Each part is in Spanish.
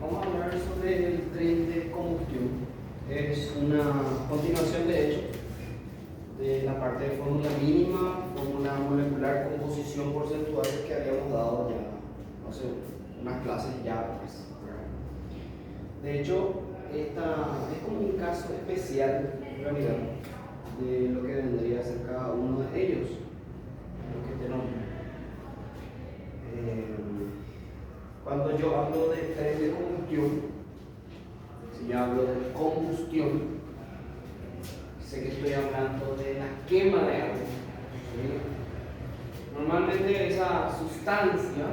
vamos a hablar sobre el tren de combustión. Es una continuación, de hecho, de la parte de fórmula mínima, fórmula molecular, composición porcentual que habíamos dado ya hace unas clases ya, pues, ¿verdad? De hecho, esta es como un caso especial, en realidad, de lo que vendría a ser cada uno de ellos, lo que te nombro. Cuando yo hablo de tren de combustión, si yo hablo de combustión, sé que estoy hablando de la quema de algo. ¿Sí? Normalmente esa sustancia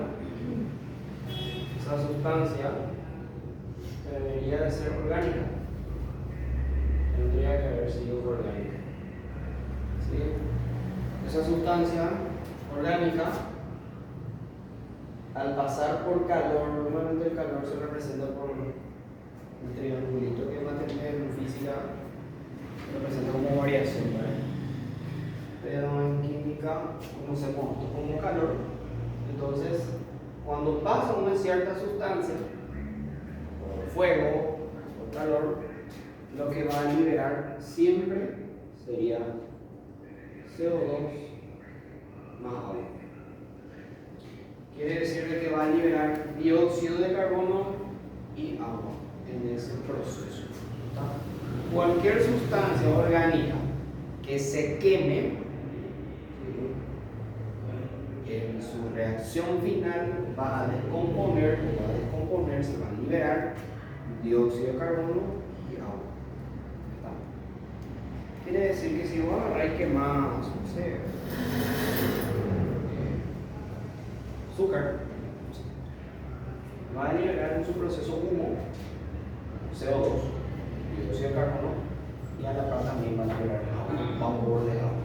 debería de ser orgánica. Tendría que haber sido orgánica. ¿Sí? Esa sustancia orgánica, al pasar por calor, normalmente el calor se representa por un triangulito que en física representa como variación, ¿verdad? Pero en química conocemos esto como calor. Entonces, cuando pasa una cierta sustancia, o fuego, o calor, lo que va a liberar siempre sería CO2 más agua. Quiere decir que va a liberar dióxido de carbono y agua en ese proceso. ¿Está? Cualquier sustancia orgánica que se queme, en su reacción final va a descomponer, se va a liberar dióxido de carbono y agua. ¿Está? Quiere decir que si vos agarráis quemás, no sé, azúcar, va a liberar en su proceso humo, CO2, dióxido de carbono, y a la par también va a liberar agua, vapor de agua.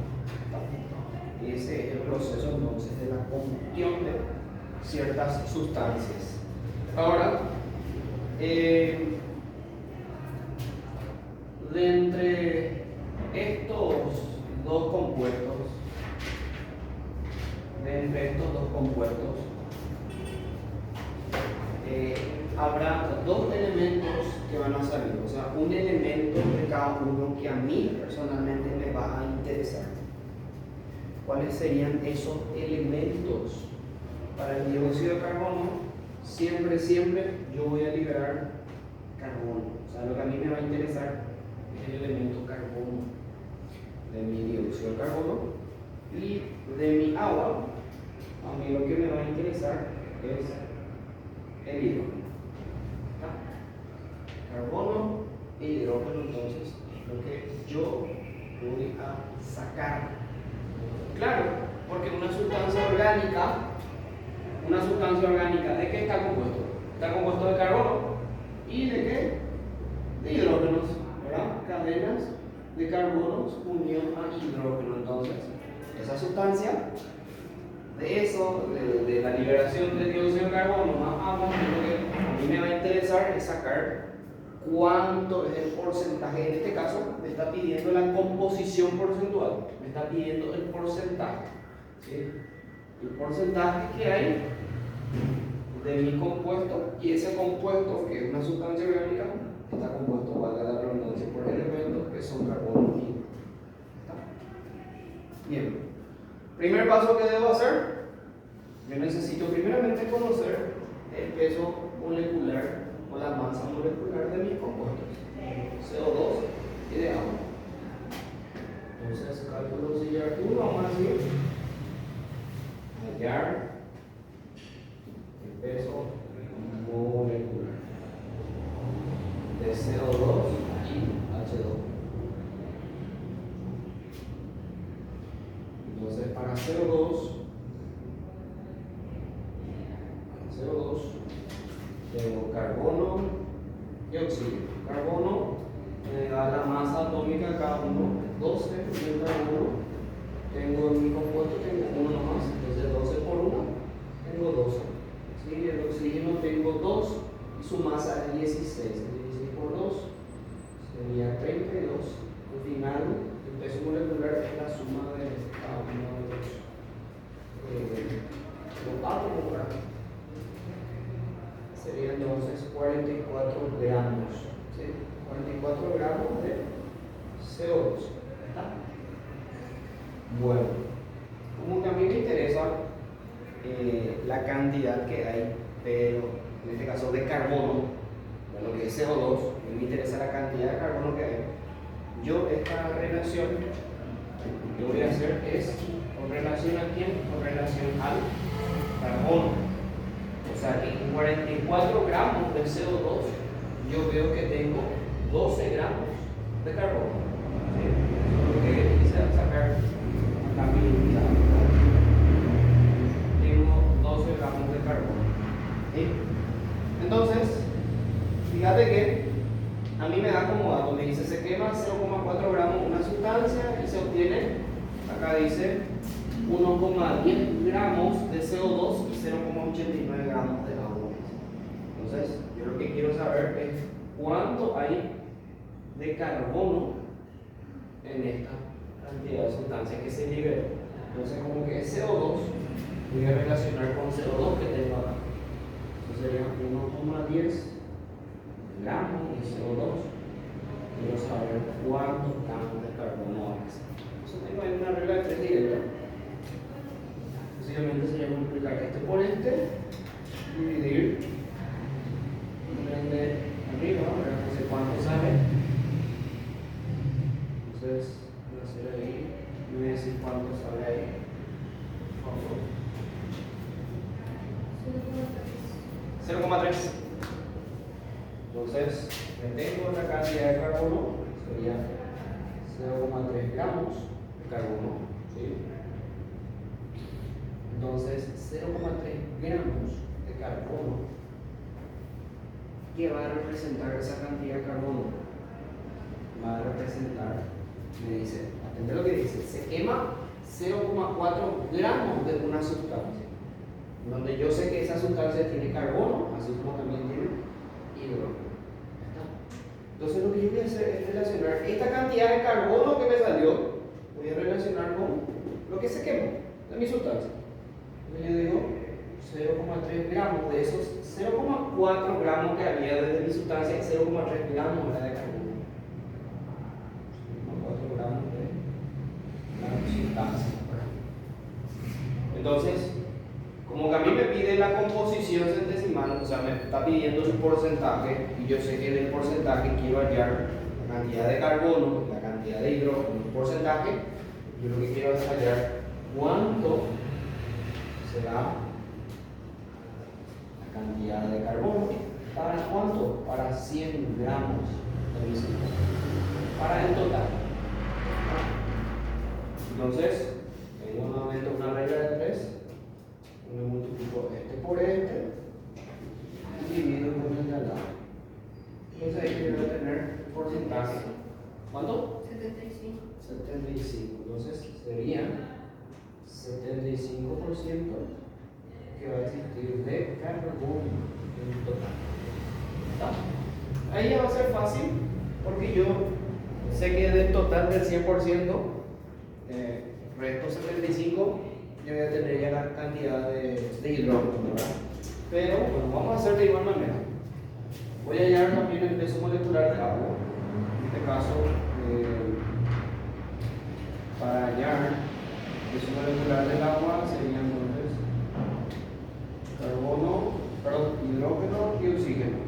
Ese es el proceso entonces de la combustión de ciertas sustancias. Ahora, de entre estos dos compuestos, habrá dos elementos que van a salir, o sea, un elemento de cada uno que a mí personalmente me va a interesar. ¿Cuáles serían esos elementos? Para el dióxido de carbono, siempre yo voy a liberar carbono. O sea, lo que a mí me va a interesar es el elemento carbono de mi dióxido de carbono, y de mi agua, a mí lo que me va a interesar es el hidrógeno. Carbono e hidrógeno, entonces, es lo que yo voy a sacar. Claro, porque una sustancia orgánica, ¿de qué está compuesto? Está compuesto de carbono y ¿de qué? De hidrógenos, ¿verdad? Cadenas de carbonos unión a hidrógeno. Entonces, esa sustancia, de la liberación de dióxido de carbono más agua, lo que a mí me va a interesar es sacar cuánto es el porcentaje. En este caso, me está pidiendo la composición porcentual, me está pidiendo el porcentaje, ¿sí? El porcentaje que hay de mi compuesto, y ese compuesto, que es una sustancia orgánica, está compuesto, valga la redundancia, por elementos que son carbono y hidrógeno. Bien, primer paso que debo hacer, yo necesito primeramente conocer el peso molecular o la masa molecular de mis compuestos, CO2 y de agua. Entonces, cálculo auxiliar 1, vamos a decir, hallar el peso molecular de CO2 y H2. Entonces, para CO2 tengo carbono y oxígeno. Carbono me da la masa atómica de cada uno, 12 en cada uno. Tengo en mi compuesto, tengo uno nomás, entonces 12 por 1, tengo 12. ¿Sí? El oxígeno tengo 2 y su masa es 16. 16 por 2 sería 32. Al final, el peso molecular es la suma de cada uno de los átomos. sería entonces 44 gramos. ¿Sí? 44 gramos de CO2. ¿Está? Bueno, como que a mí me interesa la cantidad que hay, pero en este caso de carbono, de lo que es CO2, a mí me interesa la cantidad de carbono que hay. Yo esta relación que voy a hacer es con relación a quién, con relación al carbono. O sea que en 44 gramos de CO2 yo veo que tengo 12 gramos de carbono. ¿Sí? Lo que quise sacar acá mi unidad. Tengo 12 gramos de carbono. ¿Sí? Entonces, fíjate que a mí me da como dato, me dice se quema 0,4 gramos una sustancia y se obtiene, acá dice 1,10 gramos de CO2 y 0,89 gramos de agua. Entonces, yo lo que quiero saber es cuánto hay de carbono en esta cantidad de sustancias que se liberó. Entonces, como que es CO2, voy a relacionar con CO2 que tengo acá. Entonces sería 1,10 gramos de CO2. Quiero saber cuántos gramos de carbono hay. Entonces tengo ahí una regla de 3 directa. Sencillamente sería multiplicar este por este, dividir, prende arriba, no sé cuánto sale. Entonces voy a hacer ahí, me voy a decir cuánto sale ahí. 0,3. Entonces, retengo la cantidad de carbono, sería 0,3 gramos de carbono. ¿Sí? Entonces, 0,3 gramos de carbono, ¿qué va a representar esa cantidad de carbono? Va a representar, me dice, atende lo que dice, se quema 0,4 gramos de una sustancia, donde yo sé que esa sustancia tiene carbono, así como también tiene hidrógeno. Entonces lo que yo voy a hacer es relacionar esta cantidad de carbono que me salió, voy a relacionar con lo que se quemó de mi sustancia. Entonces yo digo 0,3 gramos de esos 0,4 gramos que había desde mi sustancia, 0,3 gramos era de carbono. 0,4 gramos de la sustancia. Entonces, como que a mí me pide la composición centesimal, o sea, me está pidiendo su porcentaje, y yo sé que del porcentaje quiero hallar la cantidad de carbono, la cantidad de hidrógeno, el porcentaje, yo lo que quiero es hallar cuánto será la cantidad de carbono. ¿Para cuánto? Para 100 gramos de mi sustancia. Para el total. Entonces, tengo nuevamente una regla de 3. Me multiplico este por este y divido con el de al lado. Entonces ahí quiero tener el porcentaje. ¿Cuánto? 75. 75. Entonces sería 75% que va a existir de carbono en total. ¿Está? Ahí ya va a ser fácil porque yo sé que del total del 100%, resto 75, yo voy a tener ya la cantidad de hidrógeno, ¿verdad? Pero bueno, vamos a hacer de igual manera. Voy a hallar también el peso molecular del agua. En este caso, para hallar el peso molecular del agua sería entonces hidrógeno y oxígeno.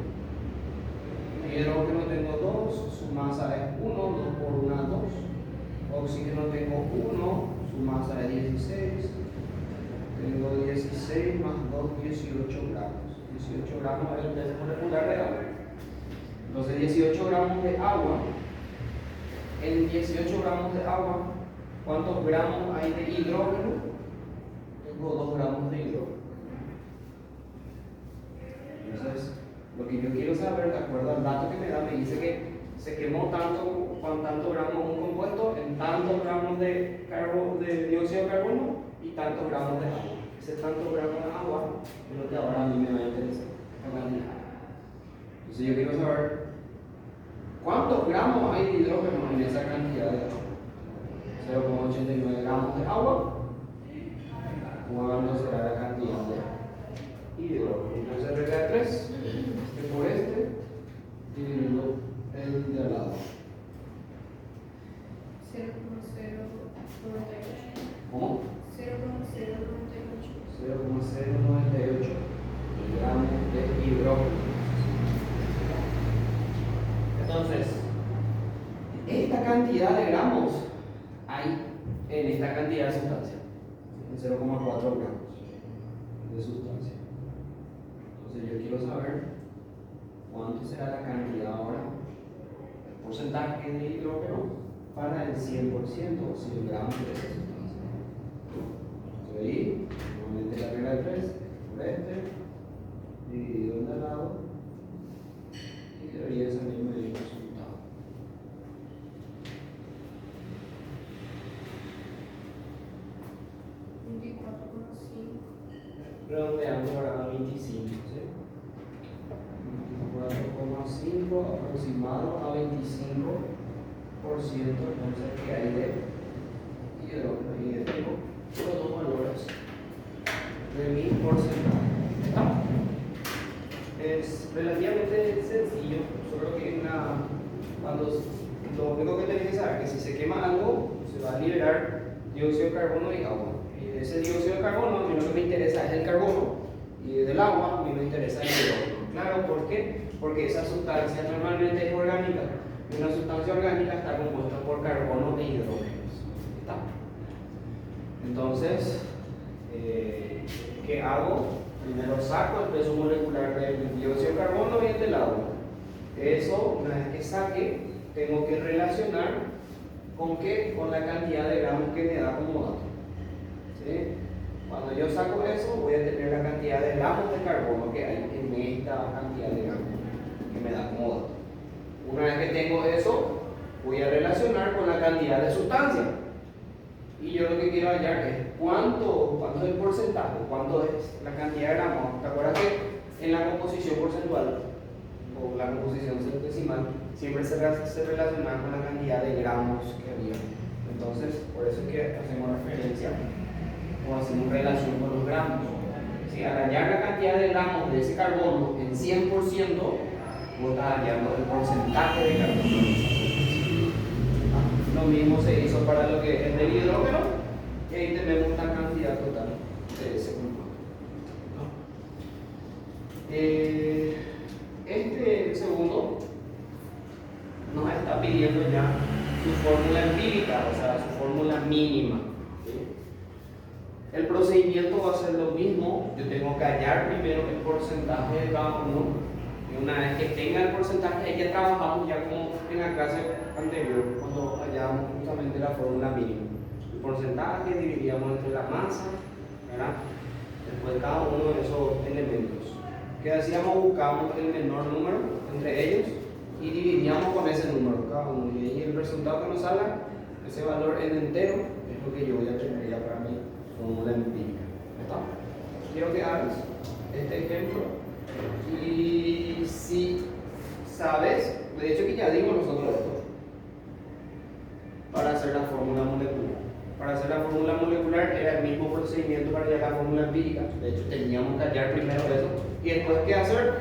Hidrógeno tengo 2, su masa es 1, 2 por 1, 2. Oxígeno tengo 1, su masa es 16. Tengo 16 más 2, 18 gramos. 18 gramos es el peso molecular de agua. Entonces 18 gramos de agua. En 18 gramos de agua, ¿cuántos gramos hay de hidrógeno? Tengo 2 gramos de hidrógeno. Entonces, lo que yo quiero saber, de acuerdo al dato que me da, me dice que se quemó tanto, con tanto gramos un compuesto, en tantos gramos de dióxido de carbono y tantos gramos de agua. Ese tantos gramos de agua es lo que ahora a mí me va a interesar. Entonces yo quiero saber cuántos gramos hay de hidrógeno en esa cantidad de agua. 0,89 gramos de agua. ¿Cuánto será la cantidad de agua? hidrógeno. Entonces regla de 3, este por este, dividiendo el de al lado. 0,098. ¿Cómo? 0,098. 0,098 gramos de hidrógeno. Entonces, esta cantidad de gramos hay en esta cantidad de sustancia, en 0,4 gramos de sustancia. Entonces yo quiero saber cuánto será la cantidad ahora, el porcentaje de hidrógeno para el 100% o 100 gramos de esa sustancia. Entonces ahí, nuevamente la regla de 3, por este, dividido en el lado, y debería salirme el resultado. Redondeando ahora a 25, ¿sí? 24,5 aproximado a 25%, entonces que hay de hidrógeno, y tengo los dos valores de mi porcentaje. ¿Está? Es relativamente sencillo, solo que lo único que tenés que saber es que si se quema algo, se va a liberar dióxido de carbono y agua. Y ese dióxido de carbono, a mí lo que me interesa es el carbono, y del agua, a mí me interesa el hidrógeno. Claro, ¿por qué? Porque esa sustancia normalmente es orgánica, y una sustancia orgánica está compuesta por carbono e hidrógeno. ¿Está? Entonces, ¿qué hago? Primero saco el peso molecular del dióxido de carbono y el del agua. Eso, una vez que saque, tengo que relacionar ¿con qué? Con la cantidad de gramos que me da como dato. ¿Sí? Cuando yo saco eso, voy a tener la cantidad de gramos de carbono que hay en esta cantidad de gramos que me da como dato. Una vez que tengo eso, voy a relacionar con la cantidad de sustancia. Y yo lo que quiero hallar es cuánto es el porcentaje, cuánto es la cantidad de gramos. ¿Te acuerdas que en la composición porcentual o la composición centesimal siempre se relaciona con la cantidad de gramos que había? Entonces, por eso es que hacemos referencia o hacemos relación con los gramos. Si al hallar la cantidad de gramos de ese carbono en 100%, vos estás hallando el porcentaje de carbono. Lo mismo se hizo para lo que es del hidrógeno, y ahí tenemos la cantidad total de ese compuesto. Este segundo nos está pidiendo ya su fórmula empírica, o sea, su fórmula mínima. ¿Sí? El procedimiento va a ser lo mismo. Yo tengo que hallar primero el porcentaje de cada uno. Y una vez que tenga el porcentaje, ahí ya trabajamos ya como en la clase anterior, cuando hallamos justamente la fórmula mínima. El porcentaje dividíamos entre la masa, ¿verdad? Después de cada uno de esos elementos. ¿Qué hacíamos? Buscábamos el menor número entre ellos y dividíamos con ese número cada uno. Y ahí el resultado que nos salga, ese valor en entero, es lo que yo voy a tener ya para mi fórmula empírica. ¿Está? Quiero que hagas este ejemplo. Y si sabes, de hecho que ya dimos nosotros esto, para hacer la fórmula molecular. Para hacer la fórmula molecular era el mismo procedimiento para hallar la fórmula empírica. De hecho teníamos que hallar primero eso y después ¿qué hacer?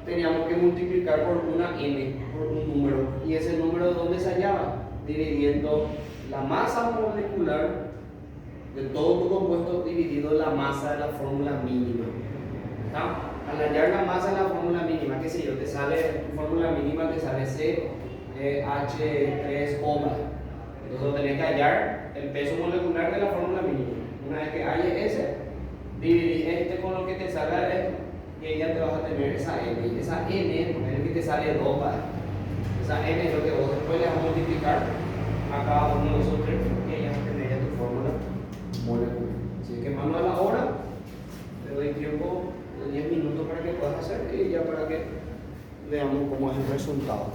Teníamos que multiplicar por una n, por un número. ¿Y ese número de dónde se hallaba? Dividiendo la masa molecular de todo tu compuesto dividido la masa de la fórmula mínima. ¿Está? Al hallar la masa en la fórmula mínima, qué sé yo, te sale, tu fórmula mínima te sale CH3O+. Entonces tenés que hallar el peso molecular de la fórmula mínima. Una vez que halles ese, dividís este con lo que te salga esto, y ahí ya te vas a tener esa N. Y esa N, es que te sale 2 para. Esa N es lo que vos después le vas a multiplicar a cada uno de esos tres, y ahí vas a tener ya tu fórmula molecular. Así que mano a la hora, te doy tiempo de 10 minutos para que puedas hacer y ya para que veamos cómo es el resultado.